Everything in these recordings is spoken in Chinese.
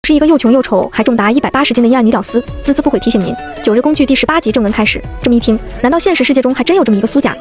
是一个又穷又丑还重达180斤的阴暗女屌丝，孜孜不悔提醒您，9日工具第18集正文开始。这么一听，难道现实世界中还真有这么一个苏甲？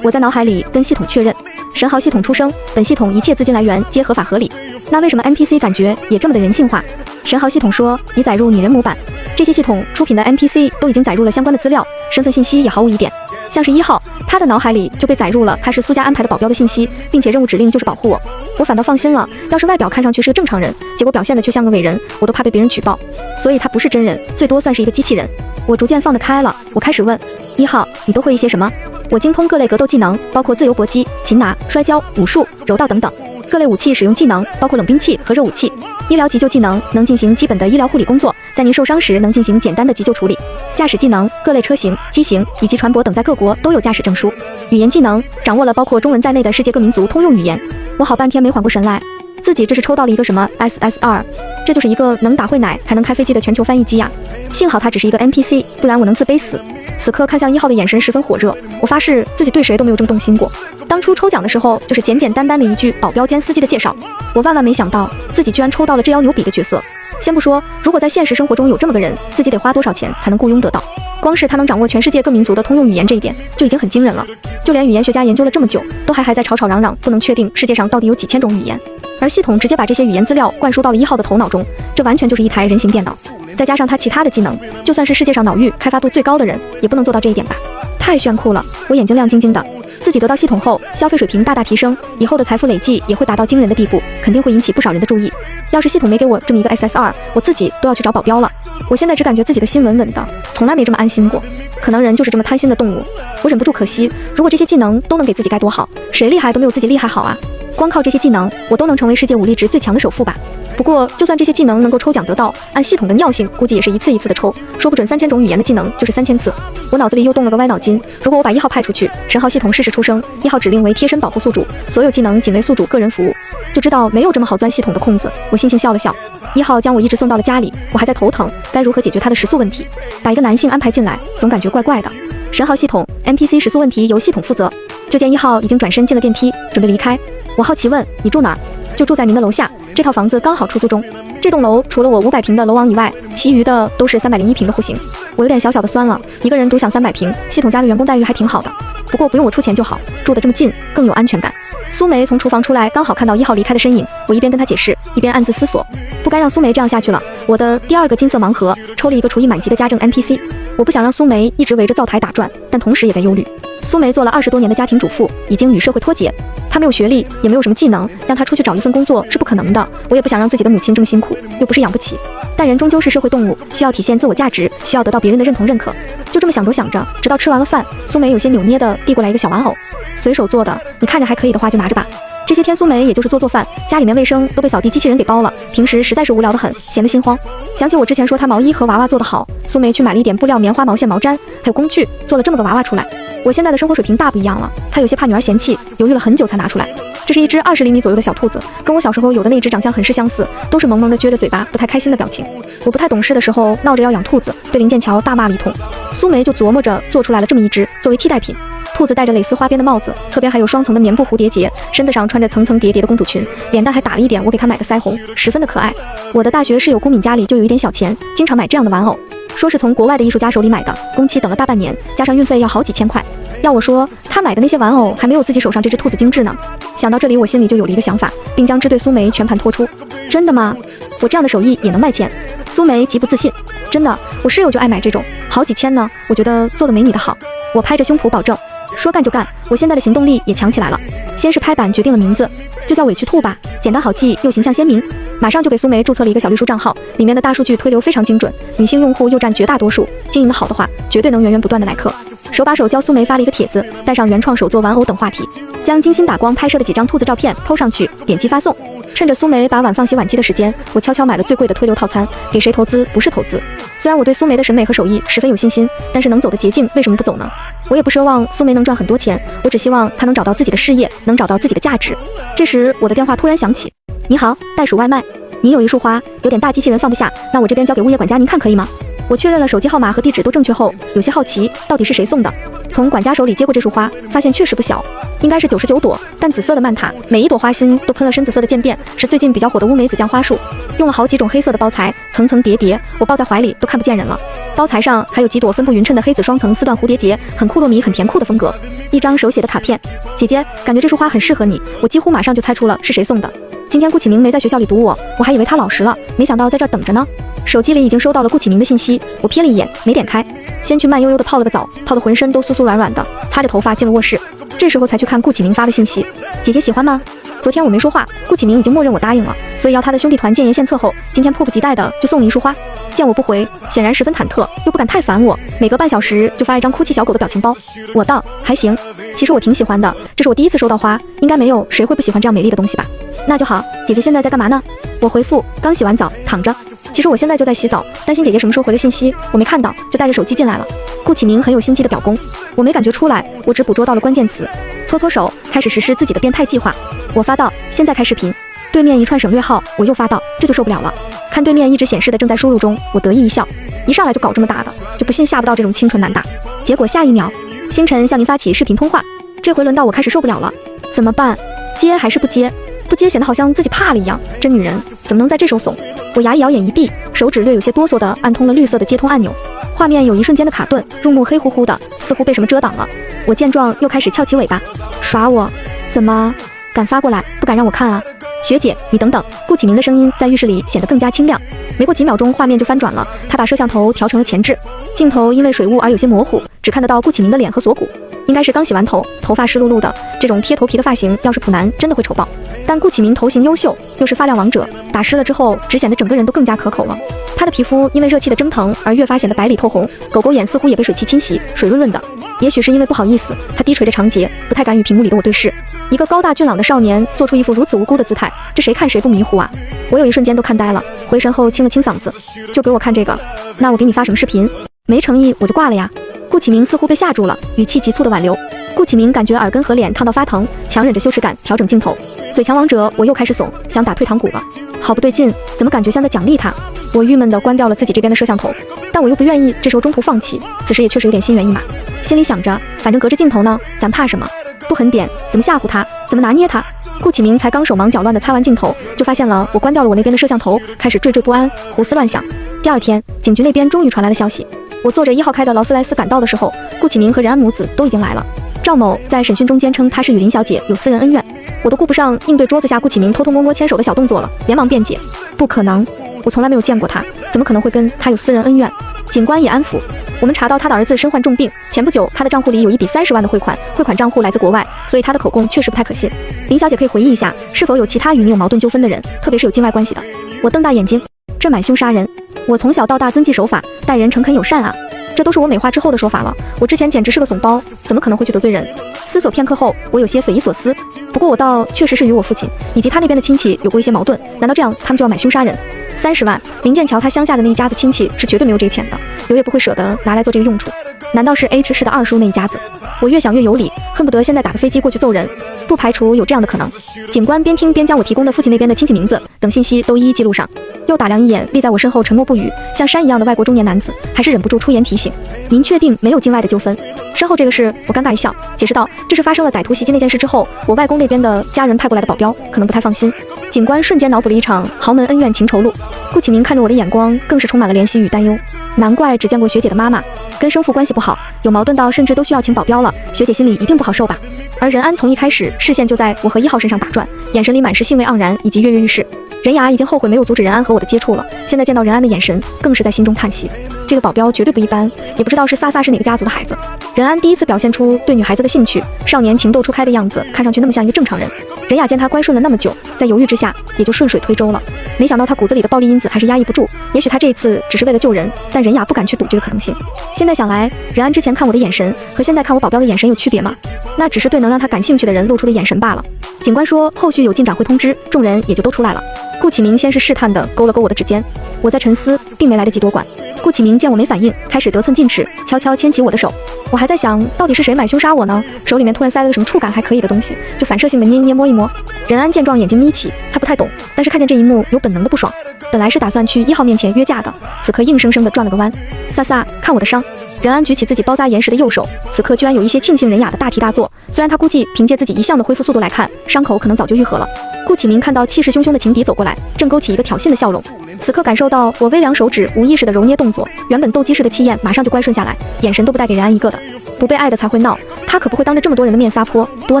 我在脑海里跟系统确认，神豪系统出生，本系统一切资金来源皆合法合理。那为什么 NPC 感觉也这么的人性化？神豪系统说已载入拟人模板，这些系统出品的 NPC 都已经载入了相关的资料，身份信息也毫无疑点。像是1号，他的脑海里就被载入了他是苏家安排的保镖的信息，并且任务指令就是保护我。我反倒放心了，要是外表看上去是个正常人，结果表现的却像个伟人，我都怕被别人举报。所以他不是真人，最多算是一个机器人。我逐渐放得开了，我开始问1号，你都会一些什么？我精通各类格斗技能，包括自由搏击、擒拿、摔跤、武术、柔道等等。各类武器使用技能包括冷兵器和热武器。医疗急救技能能进行基本的医疗护理工作，在您受伤时能进行简单的急救处理。驾驶技能各类车型、机型以及船舶等在各国都有驾驶证书。语言技能掌握了包括中文在内的世界各民族通用语言。我好半天没缓过神来，自己这是抽到了一个什么 SSR， 这就是一个能打会奶还能开飞机的全球翻译机呀！幸好他只是一个 NPC， 不然我能自卑死。此刻看向1号的眼神十分火热，我发誓自己对谁都没有这么动心过。当初抽奖的时候就是简简单单的一句保镖兼司机的介绍，我万万没想到自己居然抽到了这妖牛比的角色。先不说如果在现实生活中有这么个人，自己得花多少钱才能雇佣得到，光是他能掌握全世界各民族的通用语言这一点就已经很惊人了。就连语言学家研究了这么久，都还在吵吵嚷嚷，不能确定世界上到底有几千种语言，而系统直接把这些语言资料灌输到了1号的头脑中，这完全就是一台人形电脑。再加上他其他的技能，就算是世界上脑域开发度最高的人也不能做到这一点吧。太炫酷了，我眼睛亮晶晶的。自己得到系统后，消费水平大大提升，以后的财富累计也会达到惊人的地步，肯定会引起不少人的注意。要是系统没给我这么一个 SSR， 我自己都要去找保镖了。我现在只感觉自己的心稳稳的，从来没这么安心过。可能人就是这么贪心的动物。我忍不住可惜，如果这些技能都能给自己该多好，谁厉害都没有自己厉害好啊。光靠这些技能，我都能成为世界武力值最强的首富吧。不过就算这些技能能够抽奖得到，按系统的尿性估计也是一次一次的抽，说不准3000种语言的技能就是3000次。我脑子里又动了个歪脑筋，如果我把1号派出去，神号系统试试出生，1号指令为贴身保护宿主，所有技能仅为宿主个人服务，就知道没有这么好钻系统的空子。我悻悻笑了笑。1号将我一直送到了家里，我还在头疼该如何解决他的食宿问题。把一个男性安排进来总感觉怪怪的。神号系统 NPC 食宿问题由系统负责。就见1号已经转身进了电梯准备离开，我好奇问你住哪儿？就住在您的楼下，这套房子刚好出租中。这栋楼除了我500平的楼王以外，其余的都是301平的户型。我有点小小的酸了，一个人独享300平，系统家的员工待遇还挺好的，不过不用我出钱就好，住得这么近更有安全感。苏梅从厨房出来，刚好看到1号离开的身影，我一边跟他解释，一边暗自思索，不该让苏梅这样下去了。我的第2个金色盲盒抽了一个厨艺满级的家政 NPC， 我不想让苏梅一直围着灶台打转，但同时也在忧虑。苏梅做了20多年的家庭主妇，已经与社会脱节，她没有学历，也没有什么技能，让她出去找一份工作是不可能的。我也不想让自己的母亲这么辛苦，又不是养不起。但人终究是社会动物，需要体现自我价值，需要得到别人的认同认可。就这么想着想着，直到吃完了饭，苏梅有些扭捏的递过来一个小玩偶，随手做的，你看着还可以的话就拿着吧。这些天苏梅也就是做饭，家里面卫生都被扫地机器人给包了，平时实在是无聊得很，闲得心慌。想起我之前说她毛衣和娃娃做得好，苏梅去买了一点布料、棉花、毛线、毛毡，还有工具，做了这么个娃娃出来。我现在的生活水平大不一样了，她有些怕女儿嫌弃，犹豫了很久才拿出来。这是一只20厘米左右的小兔子，跟我小时候有的那只长相很是相似，都是萌萌的撅着嘴巴，不太开心的表情。我不太懂事的时候闹着要养兔子，被林剑桥大骂了一通。苏梅就琢磨着做出来了这么一只作为替代品。兔子戴着蕾丝花边的帽子，侧边还有双层的棉布蝴蝶结，身子上穿着层层叠叠的公主裙，脸蛋还打了一点我给她买的腮红，十分的可爱。我的大学室友顾敏家里就有一点小钱，经常买这样的玩偶，说是从国外的艺术家手里买的，工期等了大半年，加上运费要好几千块。要我说，他买的那些玩偶还没有自己手上这只兔子精致呢。想到这里，我心里就有了一个想法，并将之对苏梅全盘托出。真的吗？我这样的手艺也能卖钱？苏梅极不自信。真的，我室友就爱买这种，好几千呢，我觉得做的没你的好。我拍着胸脯保证。说干就干，我现在的行动力也强起来了。先是拍板决定了名字，就叫委屈兔吧，简单好记又形象鲜明。马上就给苏梅注册了一个小绿书账号，里面的大数据推流非常精准，女性用户又占绝大多数，经营的好的话，绝对能源源不断的来客。手把手教苏梅发了一个帖子，带上原创手作玩偶等话题，将精心打光拍摄的几张兔子照片PO上去，点击发送。趁着苏梅把碗放洗碗机的时间，我悄悄买了最贵的推流套餐，给谁投资不是投资。虽然我对苏梅的审美和手艺十分有信心，但是能走的捷径为什么不走呢？我也不奢望苏梅能赚很多钱，我只希望她能找到自己的事业，能找到自己的价值。这时我的电话突然响起，你好，袋鼠外卖，你有一束花，有点大机器人放不下，那我这边交给物业管家您看可以吗？我确认了手机号码和地址都正确后，有些好奇到底是谁送的。从管家手里接过这束花，发现确实不小，应该是99朵淡紫色的曼塔，每一朵花心都喷了深紫色的渐变，是最近比较火的乌梅子酱花束。用了好几种黑色的包材，层层叠叠，我抱在怀里都看不见人了。包材上还有几朵分布匀称的黑紫双层丝缎蝴蝶结，很酷洛米，很甜酷的风格。一张手写的卡片，姐姐，感觉这束花很适合你。我几乎马上就猜出了是谁送的。今天顾启明没在学校里堵我还以为他老实了，没想到在这儿等着呢。手机里已经收到了顾启明的信息，我瞥了一眼，没点开，先去慢悠悠的泡了个澡，泡得浑身都酥酥软软的，擦着头发进了卧室。这时候才去看顾启明发的信息，姐姐喜欢吗？昨天我没说话，顾启明已经默认我答应了，所以要他的兄弟团建言献策后，今天迫不及待的就送了一束花。见我不回，显然十分忐忑，又不敢太烦我，每隔半小时就发一张哭泣小狗的表情包。我道还行，其实我挺喜欢的，这是我第一次收到花，应该没有谁会不喜欢这样美丽的东西吧？那就好，姐姐现在在干嘛呢？我回复刚洗完澡，躺着。其实我现在就在洗澡，担心姐姐什么时候回了信息，我没看到，就带着手机进来了。顾启明很有心机的表功，我没感觉出来，我只捕捉到了关键词，搓搓手，开始实施自己的变态计划。我发到现在开视频，对面一串省略号，我又发到这就受不了了。看对面一直显示的正在输入中，我得意一笑，一上来就搞这么大的，就不信下不到这种清纯男大。结果下一秒，星辰向您发起视频通话，这回轮到我开始受不了了，怎么办？接还是不接？不接显得好像自己怕了一样，真女人怎么能在这时候怂？我牙一咬，眼一闭，手指略有些哆嗦的按通了绿色的接通按钮，画面有一瞬间的卡顿，入目黑乎乎的，似乎被什么遮挡了。我见状又开始翘起尾巴，耍我？怎么敢发过来？不敢让我看啊？学姐，你等等。顾启明的声音在浴室里显得更加清亮。没过几秒钟，画面就翻转了，他把摄像头调成了前置，镜头因为水雾而有些模糊，只看得到顾启明的脸和锁骨。应该是刚洗完头，头发湿漉漉的，这种贴头皮的发型要是普男真的会丑爆。但顾启明头型优秀，又是发量王者，打湿了之后只显得整个人都更加可口了。他的皮肤因为热气的蒸腾而越发显得白里透红，狗狗眼似乎也被水汽侵袭，水润润的。也许是因为不好意思，他低垂着长睫，不太敢与屏幕里的我对视。一个高大俊朗的少年做出一副如此无辜的姿态，这谁看谁不迷糊啊？我有一瞬间都看呆了，回神后清了清嗓子，就给我看这个。那我给你发什么视频？没诚意我就挂了呀。顾启明似乎被吓住了，语气急促的挽留。顾启明感觉耳根和脸烫到发疼，强忍着羞耻感调整镜头。嘴强王者我又开始怂，想打退堂鼓了。好不对劲，怎么感觉像在奖励他？我郁闷地关掉了自己这边的摄像头，但我又不愿意这时候中途放弃，此时也确实有点心猿意马。心里想着，反正隔着镜头呢，咱怕什么？不狠点，怎么吓唬他？怎么拿捏他？顾启明才刚手忙脚乱地擦完镜头，就发现了我关掉了我那边的摄像头，开始惴惴不安，胡思乱想。第二天，警局那边终于传来了消息。我坐着1号开的劳斯莱斯赶到的时候，顾启明和任安母子都已经来了。赵某在审讯中坚称他是与林小姐有私人恩怨，我都顾不上应对桌子下顾启明偷偷摸摸牵手的小动作了，连忙辩解，不可能，我从来没有见过他，怎么可能会跟他有私人恩怨？警官也安抚，我们查到他的儿子身患重病，前不久他的账户里有一笔30万的汇款，汇款账户来自国外，所以他的口供确实不太可信。林小姐可以回忆一下，是否有其他与你有矛盾纠纷的人，特别是有境外关系的？我瞪大眼睛，这买凶杀人，我从小到大遵纪守法，待人诚恳友善啊，这都是我美化之后的说法了。我之前简直是个怂包，怎么可能会去得罪人？思索片刻后，我有些匪夷所思。不过我倒确实是与我父亲以及他那边的亲戚有过一些矛盾，难道这样他们就要买凶杀人？30万，林剑桥他乡下的那一家子亲戚是绝对没有这个钱的，有也不会舍得拿来做这个用处。难道是 H 市的二叔那一家子？我越想越有理，恨不得现在打个飞机过去揍人，不排除有这样的可能。警官边听边将我提供的父亲那边的亲戚名字等信息都一一记录上，又打量一眼立在我身后沉默不语像山一样的外国中年男子，还是忍不住出言提醒，您确定没有境外的纠纷？身后这个事我尴尬一笑，解释道，这是发生了歹徒袭击那件事之后，我外公那边的家人派过来的保镖，可能不太放心。警官瞬间脑补了一场豪门恩怨情仇录，顾启明看着我的眼光更是充满了怜惜与担忧，难怪只见过学姐的妈妈跟生父关系不好，有矛盾到甚至都需要请保镖了，学姐心里一定不好受吧。而任安从一开始视线就在我和1号身上打转，眼神里满是兴味盎然以及跃跃欲试。任雅已经后悔没有阻止任安和我的接触了，现在见到任安的眼神更是在心中叹息，这个保镖绝对不一般，也不知道是萨萨是哪个家族的孩子。任安第一次表现出对女孩子的兴趣，少年情窦初开的样子，看上去那么像一个正常人。任雅见他乖顺了那么久，在犹豫之下也就顺水推舟了，没想到他骨子里的暴力因子还是压抑不住，也许他这一次只是为了救人，但任雅不敢去赌这个可能性。现在想来，任安之前看我的眼神和现在看我保镖的眼神有区别吗？那只是对能让他感兴趣的人露出的眼神罢了。警官说后续有进展会通知，众人也就都出来了。顾启明先是试探地勾了勾我的指尖，我在沉思，并没来得及多管。顾启明见我没反应，开始得寸进尺，悄悄牵起我的手。我还在想，到底是谁买凶杀我呢？手里面突然塞了个什么触感还可以的东西，就反射性的捏一捏摸一摸。任安见状眼睛眯起，他不太懂，但是看见这一幕有本能的不爽。本来是打算去1号面前约架的，此刻硬生生的转了个弯。飒飒，看我的伤！任安举起自己包扎严实的右手，此刻居然有一些庆幸人雅的大题大做。虽然他估计凭借自己一向的恢复速度来看，伤口可能早就愈合了。顾启明看到气势汹汹的情敌走过来，正勾起一个挑衅的笑容。此刻感受到我微凉手指无意识的揉捏动作，原本斗鸡式的气焰马上就乖顺下来，眼神都不带给任安一个的。不被爱的才会闹，他可不会当着这么多人的面撒泼，多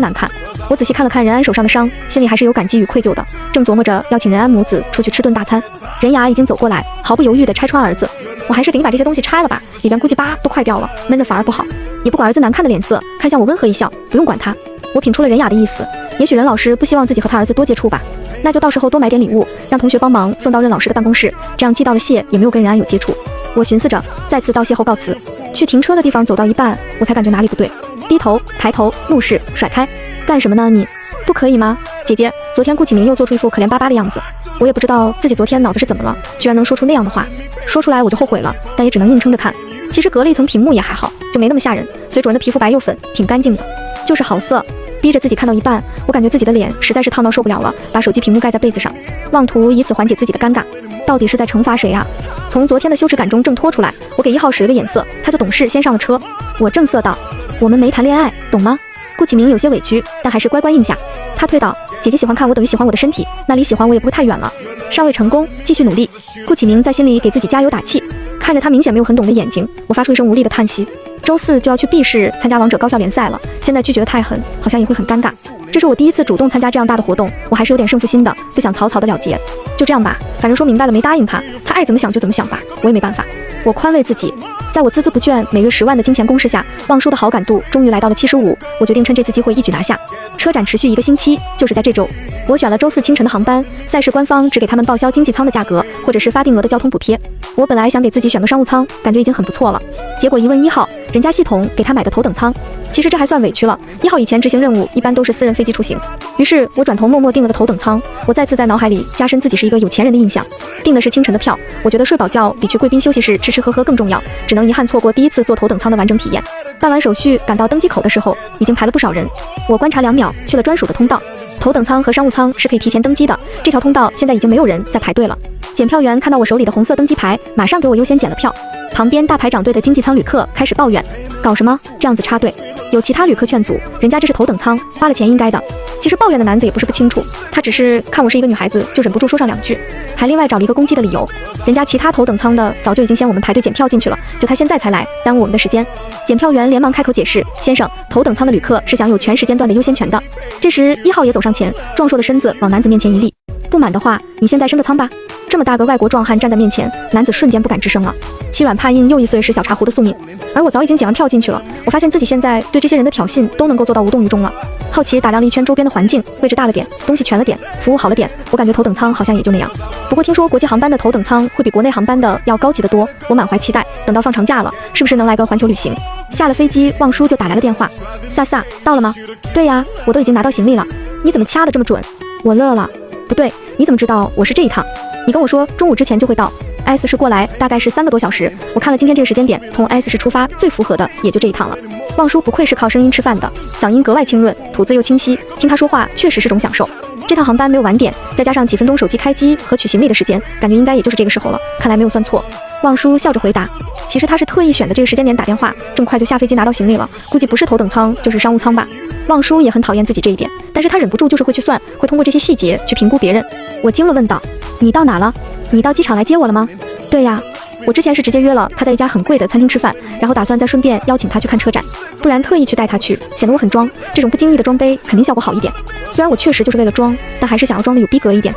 难看。我仔细看了看任安手上的伤，心里还是有感激与愧疚的，正琢磨着要请任安母子出去吃顿大餐。任雅已经走过来，毫不犹豫地拆穿儿子，我还是给你把这些东西拆了吧，里边估计疤都快掉了，闷着反而不好。也不管儿子难看的脸色，看向我温和一笑，不用管他。我品出了任雅的意思，也许任老师不希望自己和他儿子多接触吧，那就到时候多买点礼物，让同学帮忙送到任老师的办公室，这样既到了谢，也没有跟任安有接触。我寻思着，再次道谢后告辞。去停车的地方走到一半，我才感觉哪里不对，低头抬头怒视甩开，干什么呢你？不可以吗？姐姐，昨天顾启明又做出一副可怜巴巴的样子，我也不知道自己昨天脑子是怎么了，居然能说出那样的话。说出来我就后悔了，但也只能硬撑着看。其实隔了一层屏幕也还好，就没那么吓人。随主人的皮肤白又粉，挺干净的，就是好色。逼着自己看到一半，我感觉自己的脸实在是烫到受不了了，把手机屏幕盖在被子上，妄图以此缓解自己的尴尬。到底是在惩罚谁啊？从昨天的羞耻感中挣脱出来，我给1号使了个眼色，他就懂事先上了车。我正色道：“我们没谈恋爱，懂吗？”顾启明有些委屈，但还是乖乖应下。他推导：“姐姐喜欢看我等于喜欢我的身体，那离喜欢我也不会太远了。”尚未成功，继续努力。顾启明在心里给自己加油打气，看着他明显没有很懂的眼睛，我发出一声无力的叹息。周4就要去 B 市参加王者高校联赛了，现在拒绝得太狠，好像也会很尴尬。这是我第一次主动参加这样大的活动，我还是有点胜负心的，不想草草的了结。就这样吧，反正说明白了没答应他，他爱怎么想就怎么想吧，我也没办法。我宽慰自己，在我孜孜不倦每月10万的金钱攻势下，望舒的好感度终于来到了75，我决定趁这次机会一举拿下。车展持续1个星期，就是在这周，我选了周4清晨的航班，赛事官方只给他们报销经济舱的价格，或者是发定额的交通补贴。我本来想给自己选个商务舱，感觉已经很不错了，结果一问1号，人家系统给他买个头等舱。其实这还算委屈了，1号以前执行任务一般都是私人飞机出行，于是我转头默默订了个头等舱。我再次在脑海里加深自己是一个有钱人的印象，订的是清晨的票，我觉得睡饱觉比去贵宾休息室吃吃喝喝更重要，只能遗憾错过第一次坐头等舱的完整体验。办完手续赶到登机口的时候，已经排了不少人，我观察2秒去了专属的通道。头等舱和商务舱是可以提前登机的，这条通道现在已经没有人在排队了。检票员看到我手里的红色登机牌，马上给我优先检了票。旁边大排长队的经济舱旅客开始抱怨，搞什么这样子插队？有其他旅客劝阻，人家这是头等舱，花了钱应该的。其实抱怨的男子也不是不清楚，他只是看我是一个女孩子，就忍不住说上2句，还另外找了一个攻击的理由。人家其他头等舱的早就已经先我们排队检票进去了，就他现在才来，耽误我们的时间。检票员连忙开口解释，先生，头等舱的旅客是享有全时间段的优先权的。这时1号也走上前，壮硕的身子往男子面前一立，不满的话，你现在升个舱吧。这么大个外国壮汉站在面前，男子瞬间不敢吱声了。欺软怕硬又一岁是小茶壶的宿命，而我早已经检完票进去了。我发现自己现在对这些人的挑衅都能够做到无动于衷了。好奇打量了一圈周边的环境，位置大了点，东西全了点，服务好了点，我感觉头等舱好像也就那样。不过听说国际航班的头等舱会比国内航班的要高级得多，我满怀期待，等到放长假了，是不是能来个环球旅行？下了飞机，望舒就打来了电话，飒飒，到了吗？对呀，我都已经拿到行李了。你怎么掐得这么准？我乐了，不对，你怎么知道我是这一趟？你跟我说中午之前就会到 S 市过来，大概是3个多小时。我看了今天这个时间点，从 S 市出发最符合的也就这一趟了。望舒不愧是靠声音吃饭的，嗓音格外清润，吐字又清晰，听他说话确实是种享受。这趟航班没有晚点，再加上几分钟手机开机和取行李的时间，感觉应该也就是这个时候了，看来没有算错。望舒笑着回答，其实他是特意选的这个时间点打电话，这么快就下飞机拿到行李了，估计不是头等舱就是商务舱吧。望舒也很讨厌自己这一点，但是他忍不住就是会去算，会通过这些细节去评估别人。我惊了问道，你到哪了？你到机场来接我了吗？对呀，我之前是直接约了他在一家很贵的餐厅吃饭，然后打算再顺便邀请他去看车展，不然特意去带他去，显得我很装，这种不经意的装杯肯定效果好一点。虽然我确实就是为了装，但还是想要装的有逼格一点。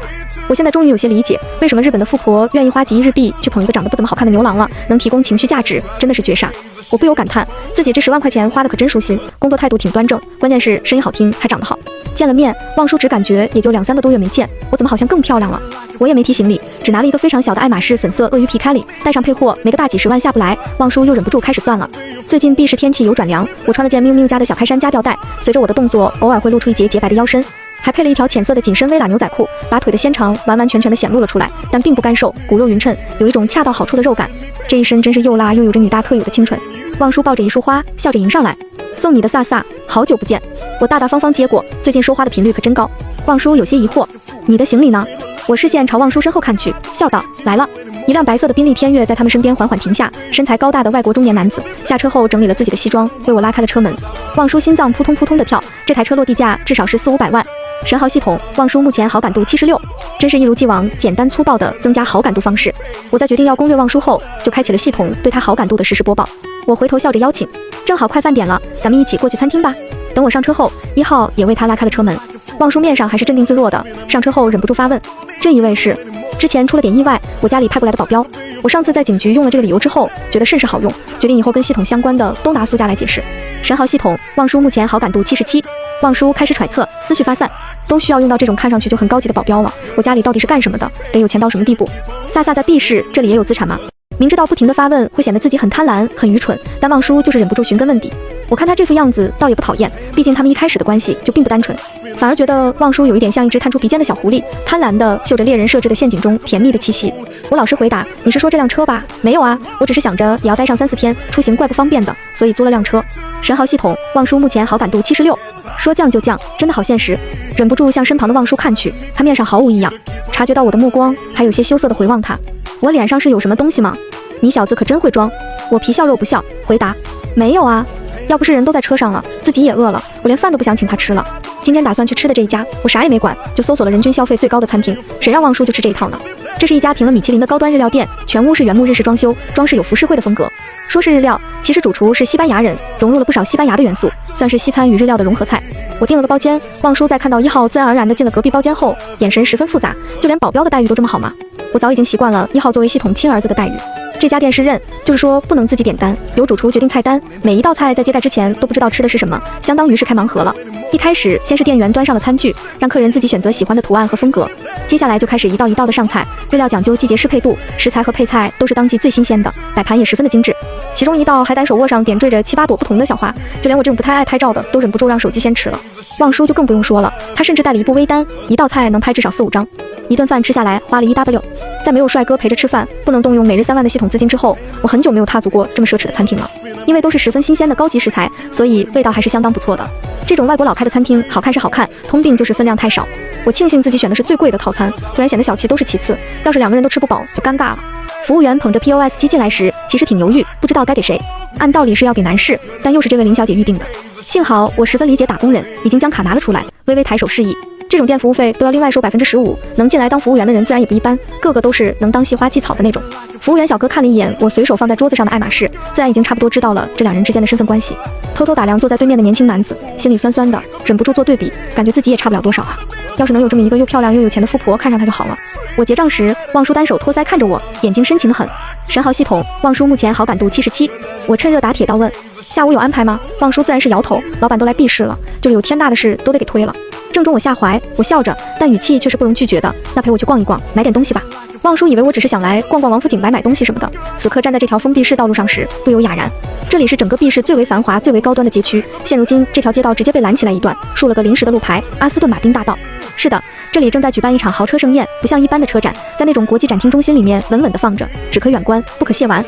我现在终于有些理解，为什么日本的富婆愿意花几亿日币去捧一个长得不怎么好看的牛郎了，能提供情绪价值，真的是绝杀。我不由感叹，自己这10万块钱花的可真舒心，工作态度挺端正，关键是声音好听，还长得好。见了面，望舒只感觉也就2、3个多月没见，我怎么好像更漂亮了？我也没提行李，只拿了一个非常小的爱马仕粉色鳄鱼皮开里，带上配货，没个大几10万下不来。望舒又忍不住开始算了。最近 B 市天气有转凉，我穿了件miu miu家的小开衫加吊带，随着我的动作，偶尔会露出一截洁白的腰身。还配了一条浅色的紧身微喇牛仔裤，把腿的纤长完完全全的显露了出来，但并不干瘦，骨肉匀称，有一种恰到好处的肉感。这一身真是又辣又有着女大特有的清纯。望叔抱着一束花，笑着迎上来，送你的飒飒，好久不见。我大大方方接过，最近收花的频率可真高。望叔有些疑惑，你的行李呢？我视线朝望叔身后看去，笑道，来了。一辆白色的宾利天越在他们身边缓缓停下，身材高大的外国中年男子下车后整理了自己的西装，为我拉开了车门。望叔心脏扑通扑通的跳，这台车落地价至少是400-500万。神豪系统，望叔目前好感度76，真是一如既往简单粗暴的增加好感度方式。我在决定要攻略望叔后，就开启了系统对他好感度的实时播报。我回头笑着邀请，正好快饭点了，咱们一起过去餐厅吧。等我上车后，1号也为他拉开了车门。望叔面上还是镇定自若的，上车后忍不住发问，这一位是？之前出了点意外，我家里派过来的保镖。我上次在警局用了这个理由之后，觉得甚是好用，决定以后跟系统相关的都拿苏家来解释。神豪系统，望叔目前好感度77。望叔开始揣测，思绪发散，都需要用到这种看上去就很高级的保镖了，我家里到底是干什么的？得有钱到什么地步？飒飒在 B 市这里也有资产吗？明知道不停的发问会显得自己很贪婪很愚蠢，但望叔就是忍不住寻根问底。我看他这副样子倒也不讨厌，毕竟他们一开始的关系就并不单纯，反而觉得望叔有一点像一只探出鼻尖的小狐狸，贪婪的嗅着猎人设置的陷阱中甜蜜的气息。我老实回答，你是说这辆车吧？没有啊，我只是想着也要待上3-4天，出行怪不方便的，所以租了辆车。神豪系统，望叔目前好感度76。说降就降，真的好现实。忍不住向身旁的望叔看去，他面上毫无异样，察觉到我的目光，还有些羞涩的回望他。我脸上是有什么东西吗？你小子可真会装。我皮笑肉不笑回答，没有啊，要不是人都在车上了，自己也饿了，我连饭都不想请他吃了。今天打算去吃的这一家，我啥也没管，就搜索了人均消费最高的餐厅，谁让望叔就吃这一套呢？这是一家评了米其林的高端日料店，全屋是原木日式装修，装饰有浮世绘的风格。说是日料，其实主厨是西班牙人，融入了不少西班牙的元素，算是西餐与日料的融合菜。我订了个包间，望叔在看到1号自然而然地进了隔壁包间后，眼神十分复杂，就连保镖的待遇都这么好吗？我早已经习惯了1号作为系统亲儿子的待遇。这家店是认，就是说不能自己点单，由主厨决定菜单，每一道菜在接待之前都不知道吃的是什么，相当于是开盲盒了。一开始先是店员端上了餐具，让客人自己选择喜欢的图案和风格，接下来就开始一道一道的上菜，日料讲究季节适配度，食材和配菜都是当季最新鲜的，摆盘也十分的精致。其中一道还单手握上点缀着7-8朵不同的小花，就连我这种不太爱拍照的都忍不住让手机先吃了。望叔就更不用说了，他甚至带了一部微单，一道菜能拍至少4-5张。一顿饭吃下来花了1W，在没有帅哥陪着吃饭，不能动用每日3万的系统资金之后，我很久没有踏足过这么奢侈的餐厅了。因为都是十分新鲜的高级食材，所以味道还是相当不错的。这种外国老开的餐厅好看是好看，通病就是分量太少。我庆幸自己选的是最贵的套餐，不然显得小气都是其次，要是2个人都吃不饱就尴尬了。服务员捧着 POS 机进来时，其实挺犹豫，不知道该给谁。按道理是要给男士，但又是这位林小姐预定的。幸好我十分理解打工人，已经将卡拿了出来，微微抬手示意。这种店服务费都要另外收15%，能进来当服务员的人自然也不一般，个个都是能当细花祭草的那种。服务员小哥看了一眼我随手放在桌子上的爱马仕，自然已经差不多知道了这2人之间的身份关系。偷偷打量坐在对面的年轻男子，心里酸酸的，忍不住做对比，感觉自己也差不了多少啊。要是能有这么一个又漂亮又有钱的富婆看上他就好了。我结账时，望叔单手托腮看着我，眼睛深情的很。神豪系统，望叔目前好感度77。我趁热打铁道问，下午有安排吗？望叔自然是摇头，老板都来 B 市了，就有天大的事都得给推了。正中我下怀，我笑着，但语气却是不容拒绝的。那陪我去逛一逛，买点东西吧。望叔以为我只是想来逛逛王府井买东西什么的，此刻站在这条封闭式道路上时，不由哑然。这里是整个 B 市最为繁华、最为高端的街区，现如今这条街道直接被拦起来一段，竖了个临时的路牌——阿斯顿马丁大道。是的，这里正在举办一场豪车盛宴，不像一般的车展，在那种国际展厅中心里面稳稳地放着，只可远观，不可亵玩。